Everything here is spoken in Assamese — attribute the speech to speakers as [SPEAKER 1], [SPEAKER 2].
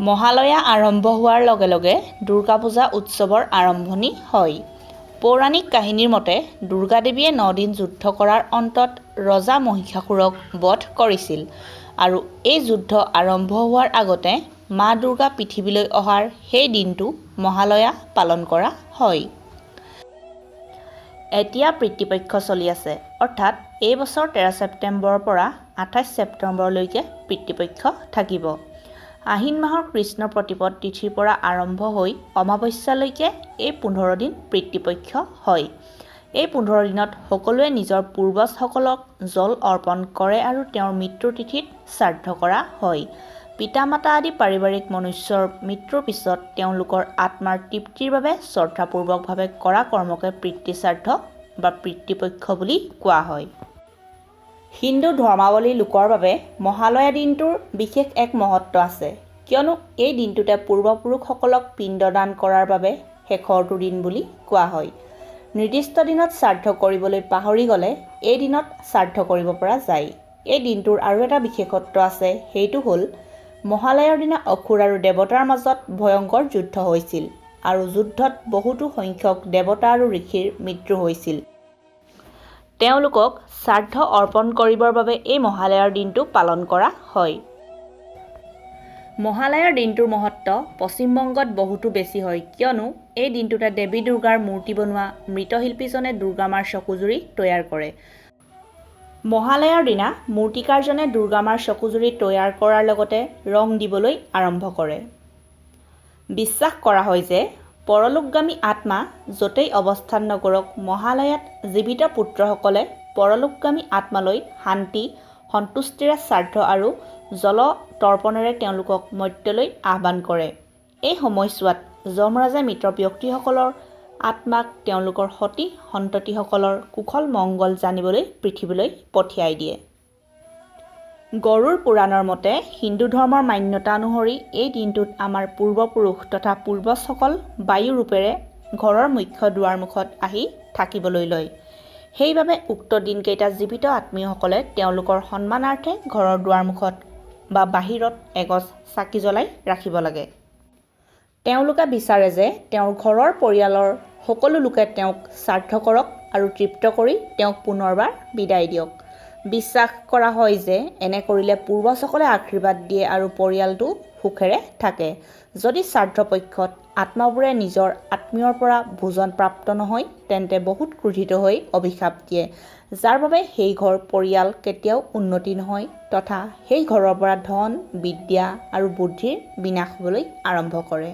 [SPEAKER 1] মহালয়া আৰম্ভ হোৱাৰ লগে লগে দুৰ্গা পূজা উৎসৱৰ আৰম্ভণি হয়। পৌৰাণিক কাহিনীৰ মতে দুৰ্গা দেৱীয়ে ৯ দিন যুদ্ধ কৰাৰ অন্তত ৰজা মহিষাসুৰক বধ কৰিছিল আৰু এই যুদ্ধ আৰম্ভ হোৱাৰ আগতে মা দুৰ্গা পৃথিৱীলৈ অহাৰ সেই দিনটো মহালয়া পালন কৰা হয়। এতিয়া পিতৃপক্ষ চলি আছে, অৰ্থাৎ এই বছৰ 13 ছেপ্টেম্বৰৰ পৰা 28 ছেপ্টেম্বৰলৈকে পিতৃপক্ষ থাকিব। আহিন মাহৰ কৃষ্ণ প্ৰতিপদ তিথিৰ পৰা আৰম্ভ হৈ অমাৱস্যালৈকে এই 15 দিন পিতৃপক্ষ হয়। এই 15 দিনত সকলোৱে নিজৰ পূৰ্বজসকলক জল অৰ্পণ কৰে আৰু তেওঁৰ মৃত্যুৰ তিথিত শ্ৰাদ্ধ কৰা হয়। পিতা-মাতা আদি পাৰিবাৰিক মনুষ্যৰ মৃত্যুৰ পিছত তেওঁলোকৰ আত্মাৰ তৃপ্তিৰ বাবে শ্ৰদ্ধাপূৰ্বকভাৱে কৰা কৰ্মকে পিতৃশ্ৰাদ্ধ বা পিতৃপক্ষ বুলি কোৱা হয়। হিন্দু ধৰ্মাৱলম্বী লোকৰ বাবে মহালয়া দিনটোৰ বিশেষ এক মহত্ব আছে, কিয়নো এই দিনটোতে পূৰ্বপুৰুষসকলক পিণ্ডদান কৰাৰ বাবে শেষৰটো দিন বুলি কোৱা হয়। নিৰ্দিষ্ট দিনত শ্ৰাদ্ধ কৰিবলৈ পাহৰি গ'লে এই দিনত শ্ৰাদ্ধ কৰিব পৰা যায়। এই দিনটোৰ আৰু এটা বিশেষত্ব আছে, সেইটো হ'ল মহালয়াৰ দিনা অসুৰ আৰু দেৱতাৰ মাজত ভয়ংকৰ যুদ্ধ হৈছিল আৰু যুদ্ধত বহুতো সংখ্যক দেৱতা আৰু ঋষিৰ মৃত্যু হৈছিল। তেওঁলোকক শ্ৰাদ্ধ অৰ্পণ কৰিবৰ বাবে এই মহালয়াৰ দিনটো পালন কৰা হয়। মহালয়াৰ দিনটোৰ মহত্ব পশ্চিমবংগত বহুতো বেছি হয়, কিয়নো এই দিনটোতে দেৱী দুৰ্গাৰ মূৰ্তি বনোৱা মৃৎশিল্পীজনে দুৰ্গা মাৰ চকুজুৰি তৈয়াৰ কৰে। মহালয়াৰ দিনা মূৰ্তিকাৰজনে দুৰ্গা মাৰ চকুজুৰি তৈয়াৰ কৰাৰ লগতে ৰং দিবলৈ আৰম্ভ কৰে। বিশ্বাস কৰা হয় যে পৰলোকগামী আত্মা য'তেই অৱস্থান নকৰক, মহালয়াত জীৱিত পুত্ৰসকলে পৰলোকগামী আত্মালৈ শান্তি সন্তুষ্টিৰে শ্ৰাদ্ধ আৰু জল তৰ্পণেৰে তেওঁলোকক মৰ্ত্যলৈ আহ্বান কৰে। এই সময়ছোৱাত যমৰাজে মৃত ব্যক্তিসকলৰ আত্মাক তেওঁলোকৰ সতি সন্ততিসকলৰ কুশল মংগল জানিবলৈ পৃথিৱীলৈ পঠিয়াই দিয়ে। গৰুড় পুৰাণৰ মতে হিন্দু ধৰ্মৰ মান্যতা অনুসৰি এই দিনটোত আমাৰ পূৰ্বপুৰুষ তথা পূৰ্বজসকল বায়ু ৰূপেৰে ঘৰৰ মুখ্য দুৱাৰমুখত আহি থাকিবলৈ লয়। সেইবাবে উক্ত দিনকেইটা জীৱিত আত্মীয়সকলে তেওঁলোকৰ সন্মানাৰ্থে ঘৰৰ দুৱাৰমুখত বা বাহিৰত এগছ চাকি জ্বলাই ৰাখিব লাগে। তেওঁলোকে বিচাৰে যে তেওঁৰ ঘৰৰ পৰিয়ালৰ সকলো লোকে তেওঁক শ্ৰাদ্ধ কৰক আৰু তৃপ্ত কৰি তেওঁক পুনৰবাৰ বিদায় দিয়ক। বিশ্বাস কৰা হয় যে এনে কৰিলে পূৰ্বজসকলে আশীৰ্বাদ দিয়ে আৰু পৰিয়ালটো সুখেৰে থাকে। যদি শ্ৰাদ্ধপক্ষত আত্মাবোৰে নিজৰ আত্মীয়ৰ পৰা ভোজন প্ৰাপ্ত নহয়, তেন্তে বহুত ক্ৰোধিত হৈ অভিশাপ দিয়ে, যাৰ বাবে সেই ঘৰ পৰিয়াল কেতিয়াও উন্নতি নহয় তথা সেই ঘৰৰ পৰা ধন, বিদ্যা আৰু বুদ্ধিৰ বিনাশ হ'বলৈ আৰম্ভ কৰে।